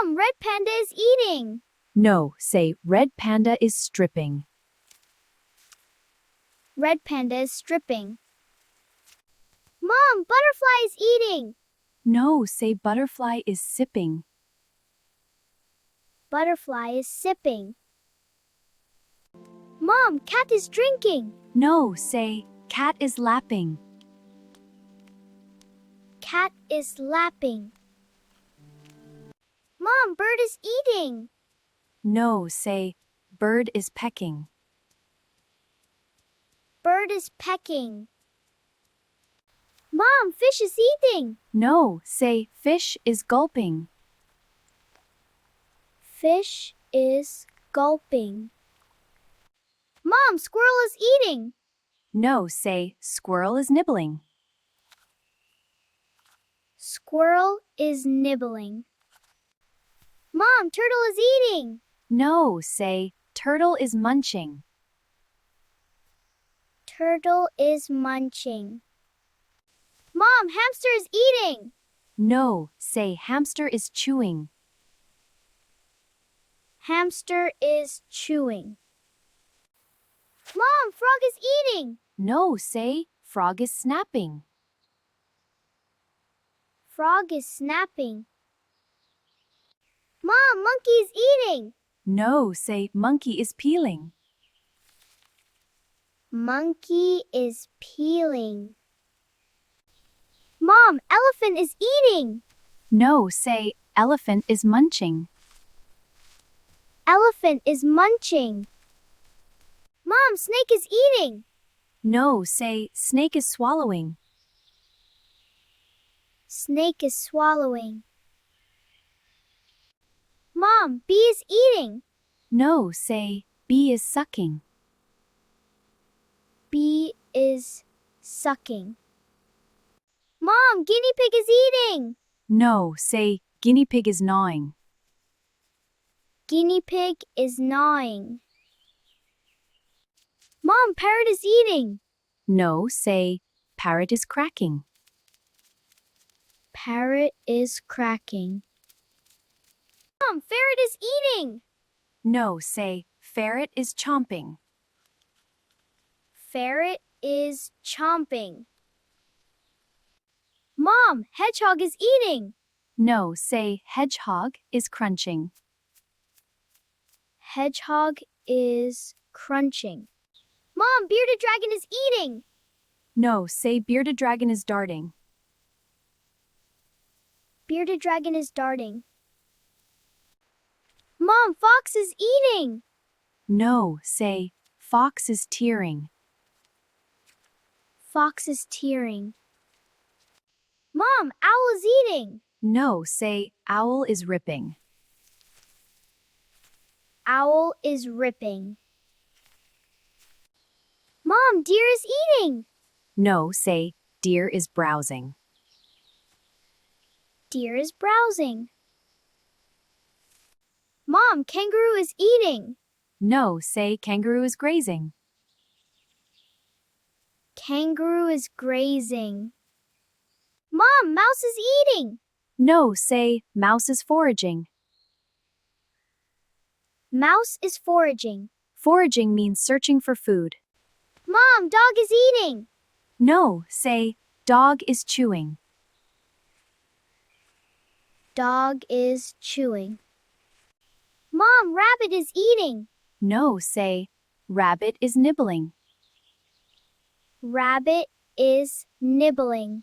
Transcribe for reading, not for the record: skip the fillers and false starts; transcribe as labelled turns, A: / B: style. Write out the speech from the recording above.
A: Mom, red panda is eating.
B: No, say red panda is stripping.
A: Red panda is stripping. Mom, butterfly is eating.
B: No, say butterfly is sipping.
A: Butterfly is sipping. Mom, cat is drinking.
B: No, say cat is lapping.
A: Cat is lapping. Mom, bird is eating.
B: No, say bird is pecking.
A: Bird is pecking. Mom, fish is eating.
B: No, say fish is gulping.
A: Fish is gulping. Mom, squirrel is eating.
B: No, say squirrel is nibbling.
A: Squirrel is nibbling. Mom, turtle is eating.
B: No, say turtle is munching.
A: Turtle is munching. Mom, hamster is eating.
B: No, say hamster is chewing.
A: Hamster is chewing. Mom, frog is eating.
B: No, say frog is snapping.
A: Frog is snapping. Mom, monkey is eating.
B: No, say monkey is peeling.
A: Monkey is peeling. Mom, elephant is eating.
B: No, say elephant is munching.
A: Elephant is munching. Mom, snake is eating.
B: No, say snake is swallowing.
A: Snake is swallowing. Mom, bee is eating.
B: No, say bee is sucking.
A: Bee is sucking. Mom, guinea pig is eating.
B: No, say guinea pig is gnawing.
A: Guinea pig is gnawing. Mom, parrot is eating.
B: No, say parrot is cracking.
A: Parrot is cracking. Mom, ferret is eating.
B: No, say ferret is chomping.
A: Ferret is chomping. Mom, hedgehog is eating.
B: No, say hedgehog is crunching.
A: Hedgehog is crunching. Mom, bearded dragon is eating.
B: No, say bearded dragon is darting.
A: Bearded dragon is darting. Mom, fox is eating.
B: No, say fox is tearing.
A: Fox is tearing. Mom, owl is eating.
B: No, say owl is ripping.
A: Owl is ripping. Mom, deer is eating.
B: No, say deer is browsing.
A: Deer is browsing. Mom, kangaroo is eating.
B: No, say kangaroo is grazing.
A: Kangaroo is grazing. Mom, mouse is eating.
B: No, say mouse is foraging.
A: Mouse is foraging.
B: Foraging means searching for food.
A: Mom, dog is eating.
B: No, say dog is chewing.
A: Dog is chewing. Mom, rabbit is eating.
B: No, say rabbit is nibbling.
A: Rabbit is nibbling.